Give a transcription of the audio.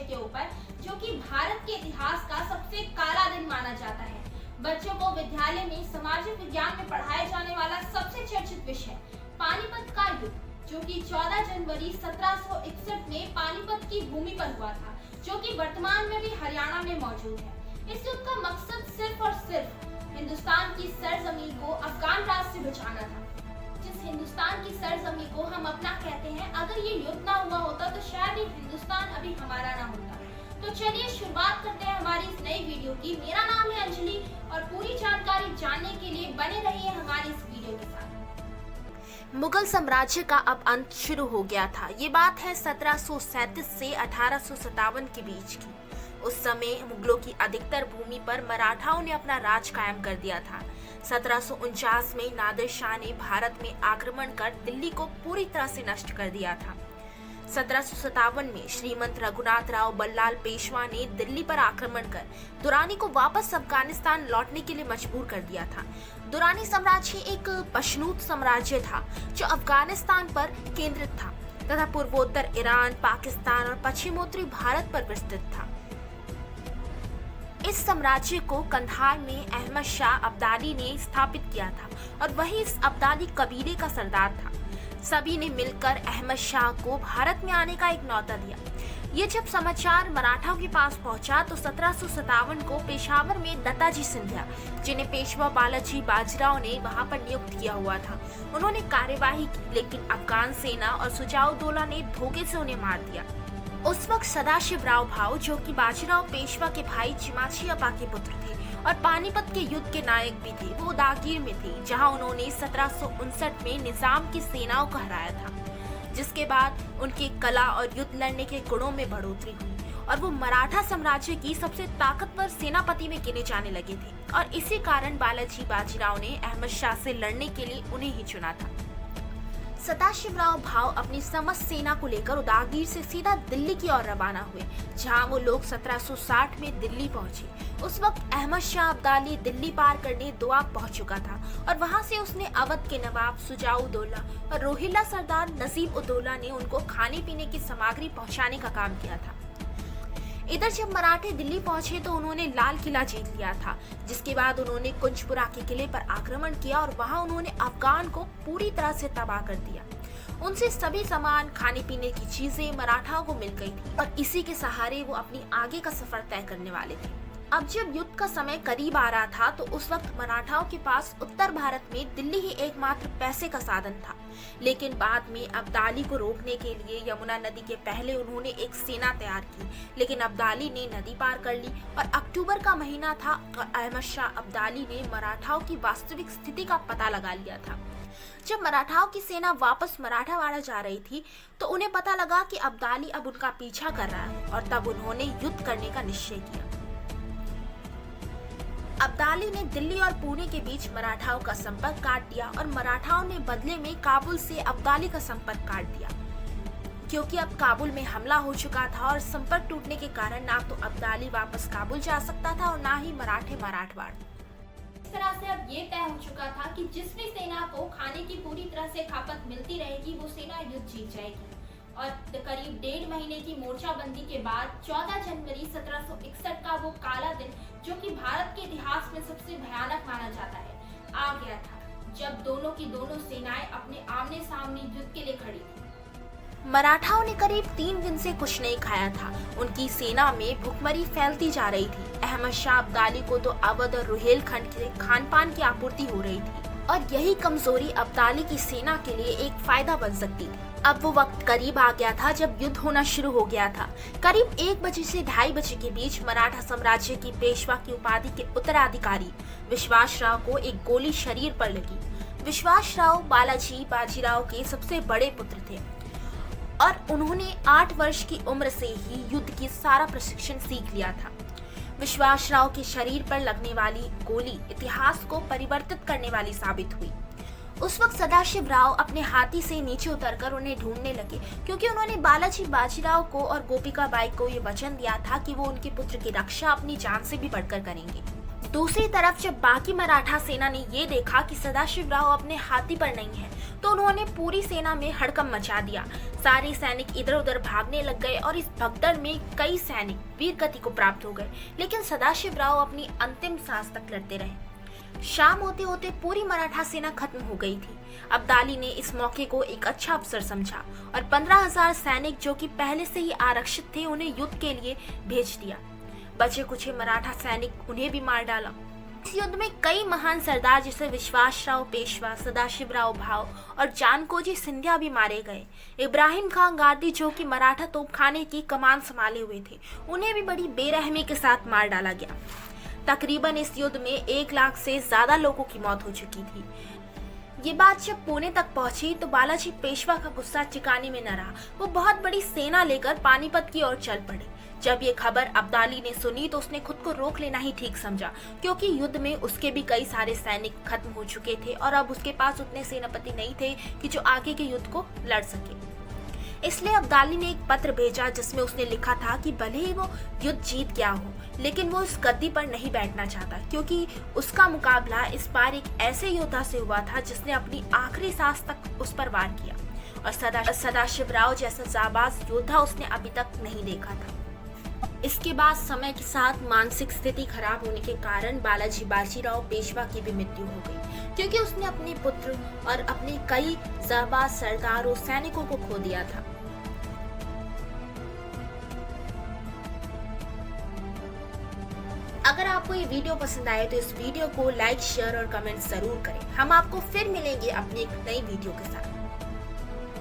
के ऊपर, जो कि भारत के इतिहास का सबसे काला दिन माना जाता है। बच्चों को विद्यालय में सामाजिक विज्ञान में पढ़ाए जाने वाला सबसे चर्चित विषय पानीपत का युद्ध, जो कि 14 जनवरी 1761 में पानीपत की भूमि पर हुआ था, जो कि वर्तमान में भी हरियाणा में मौजूद है। इस युद्ध का मकसद सिर्फ और सिर्फ हिंदुस्तान की सरजमीन को अफगान राज से बचाना था। जिस हिंदुस्तान की सरजमीन को हम अपना कहते हैं, अगर ये युद्ध ना हुआ होता तो शायद ये हिंदुस्तान अभी हमारा ना होता। तो चलिए शुरुआत करते हैं हमारी इस नई वीडियो की। मेरा नाम है अंजलि और पूरी जानकारी जानने के लिए बने रहिए हमारी इस वीडियो के साथ। मुगल साम्राज्य का अब अंत शुरू हो गया था। ये बात है 1737 से 1857 के बीच की। उस समय मुगलों की अधिकतर भूमि पर मराठाओं ने अपना राज कायम कर दिया था। 1749 में नादिर शाह ने भारत में आक्रमण कर दिल्ली को पूरी तरह से नष्ट कर दिया था। 1757 में श्रीमंत रघुनाथ राव बल्लाल पेशवा ने दिल्ली पर आक्रमण कर दुरानी को वापस अफगानिस्तान लौटने के लिए मजबूर कर दिया था। दुरानी साम्राज्य एक पशनूत साम्राज्य था जो अफगानिस्तान पर केंद्रित था तथा पूर्वोत्तर ईरान, पाकिस्तान और पश्चिमोत्तरी भारत पर विस्तृत था। इस साम्राज्य को कंधार में अहमद शाह अब्दाली ने स्थापित किया था और वही इस अब्दाली कबीले का सरदार था। सभी ने मिलकर अहमद शाह को भारत में आने का एक न्योता दिया। ये जब समाचार मराठाओं के पास पहुंचा तो 1757 को पेशावर में दत्ताजी सिंधिया, जिन्हें पेशवा बालाजी बाजीराव ने वहां पर नियुक्त किया हुआ था, उन्होंने कार्यवाही की, लेकिन अफगान सेना और सुजाउद्दौला ने धोखे से उन्हें मार दिया। उस वक्त सदाशिवराव भाऊ, जो कि बाजीराव पेशवा के भाई चिमाची अपा के पुत्र थे और पानीपत के युद्ध के नायक भी थे, वो उदयगीर में थे, जहां उन्होंने 1759 में निजाम की सेनाओं को हराया था, जिसके बाद उनकी कला और युद्ध लड़ने के गुणों में बढ़ोतरी हुई और वो मराठा साम्राज्य की सबसे ताकतवर सेनापति में गिने जाने लगे थे। और इसी कारण बालाजी बाजीराव ने अहमद शाह से लड़ने के लिए उन्हें ही चुना था। सदाशिवराव भाऊ अपनी समस्त सेना को लेकर उदयगीर से सीधा दिल्ली की ओर रवाना हुए, जहां वो लोग 1760 में दिल्ली पहुंचे। उस वक्त अहमद शाह अब्दाली दिल्ली पार करने दोआब पहुंच चुका था और वहां से उसने अवध के नवाब सुजाउद्दौला और रोहिल्ला सरदार नजीब उद्दौला ने उनको खाने पीने की सामग्री पहुंचाने का काम किया था। इधर जब मराठे दिल्ली पहुंचे तो उन्होंने लाल किला जीत लिया था, जिसके बाद उन्होंने कुंजपुरा के किले पर आक्रमण किया और वहां उन्होंने अफगान को पूरी तरह से तबाह कर दिया। उनसे सभी सामान, खाने पीने की चीजें मराठाओं को मिल गई थी और इसी के सहारे वो अपनी आगे का सफर तय करने वाले थे। अब जब युद्ध का समय करीब आ रहा था तो उस वक्त मराठाओं के पास उत्तर भारत में दिल्ली ही एकमात्र पैसे का साधन था। लेकिन बाद में अब्दाली को रोकने के लिए यमुना नदी के पहले उन्होंने एक सेना तैयार की, लेकिन अब्दाली ने नदी पार कर ली और अक्टूबर का महीना था और अहमद शाह अब्दाली ने मराठाओं की वास्तविक स्थिति का पता लगा लिया था। जब मराठाओं की सेना वापस मराठावाड़ा जा रही थी तो उन्हें पता लगा कि अब्दाली अब उनका पीछा कर रहा है और तब उन्होंने युद्ध करने का निश्चय किया। अब्दाली ने दिल्ली और पुणे के बीच मराठाओं का संपर्क काट दिया और मराठाओं ने बदले में काबुल से अब्दाली का संपर्क काट दिया, क्योंकि अब काबुल में हमला हो चुका था और संपर्क टूटने के कारण ना तो अब्दाली वापस काबुल जा सकता था और ना ही मराठे मराठवाड़। इस तरह से अब ये तय हो चुका था कि जिस भी सेना को खाने की पूरी तरह से खपत मिलती रहेगी वो सेना युद्ध जीत जाएगी। और करीब 1.5 महीने की मोर्चाबंदी के बाद 14 जनवरी 1761 का वो काला दिन, जो कि भारत के इतिहास में सबसे भयानक माना जाता है, आ गया था, जब दोनों की दोनों सेनाएं अपने आमने सामने युद्ध के लिए खड़ी थी। मराठाओं ने करीब 3 दिन से कुछ नहीं खाया था। उनकी सेना में भुखमरी फैलती जा रही थी। अहमद शाह अब्दाली को तो अवध और रुहेलखंड के खान पान की आपूर्ति हो रही थी और यही कमजोरी अब्दाली की सेना के लिए एक फायदा बन सकती थी। अब वो वक्त करीब आ गया था जब युद्ध होना शुरू हो गया था। करीब 1 बजे से 2:30 बजे के बीच मराठा साम्राज्य की पेशवा की उपाधि के उत्तराधिकारी विश्वासराव को एक गोली शरीर पर लगी। विश्वासराव बालाजी बाजीराव के सबसे बड़े पुत्र थे और उन्होंने 8 वर्ष की उम्र से ही युद्ध की सारा प्रशिक्षण सीख लिया था। विश्वासराव के शरीर पर लगने वाली गोली इतिहास को परिवर्तित करने वाली साबित हुई। उस वक्त सदाशिवराव अपने हाथी से नीचे उतरकर उन्हें ढूंढने लगे, क्योंकि उन्होंने बालाजी बाजीराव को और गोपिका बाई को ये वचन दिया था कि वो उनके पुत्र की रक्षा अपनी जान से भी बढ़कर करेंगे। दूसरी तरफ जब बाकी मराठा सेना ने ये देखा कि सदाशिवराव अपने हाथी पर नहीं है, तो उन्होंने पूरी सेना में हड़कंप मचा दिया। सारे सैनिक इधर उधर भागने लग गए और इस भगदड़ में कई सैनिक वीरगति को प्राप्त हो गए, लेकिन सदाशिवराव अपनी अंतिम सांस तक लड़ते रहे। शाम होते होते पूरी मराठा सेना खत्म हो गई थी। अब्दाली ने इस मौके को एक अच्छा अवसर समझा और 15,000 सैनिक जो कि पहले से ही आरक्षित थे उन्हें युद्ध के लिए भेज दिया। बचे कुछ मराठा सैनिक उन्हें भी मार डाला। इस युद्ध में कई महान सरदार जैसे विश्वासराव पेशवा, सदाशिवराव भाव और जानकोजी सिंधिया भी मारे गए। इब्राहिम खान गारदी जो कि मराठा तोपखाने की कमान संभाले हुए थे, उन्हें भी बड़ी बेरहमी के साथ मार डाला गया। तकरीबन इस युद्ध में 1 लाख से ज्यादा लोगों की मौत हो चुकी थी। ये बात जब पुणे तक पहुंची तो बालाजी पेशवा का गुस्सा ठिकाने में न रहा। वो बहुत बड़ी सेना लेकर पानीपत की ओर चल पड़े। जब ये खबर अब्दाली ने सुनी तो उसने खुद को रोक लेना ही ठीक समझा, क्योंकि युद्ध में उसके भी कई सारे सैनिक खत्म हो चुके थे और अब उसके पास उतने सेनापति नहीं थे कि जो आगे के युद्ध को लड़ सके। इसलिए अब्दाली ने एक पत्र भेजा जिसमें उसने लिखा था कि भले ही वो युद्ध जीत गया हो, लेकिन वो इस गद्दी पर नहीं बैठना चाहता, क्योंकि उसका मुकाबला इस बार एक ऐसे योद्धा से हुआ था जिसने अपनी आखिरी सांस तक उस पर वार किया और सदाशिवराव जैसा जाबाज योद्धा उसने अभी तक नहीं देखा था। इसके बाद समय के साथ मानसिक स्थिति खराब होने के कारण बालाजी बाजीराव पेशवा की भी मृत्यु हो गई, क्योंकि उसने अपने पुत्र और अपने कई जाबाज सरदारों सैनिकों को खो दिया था। अगर आपको ये वीडियो पसंद आए तो इस वीडियो को लाइक, शेयर और कमेंट जरूर करें। हम आपको फिर मिलेंगे अपनी एक नई वीडियो के साथ।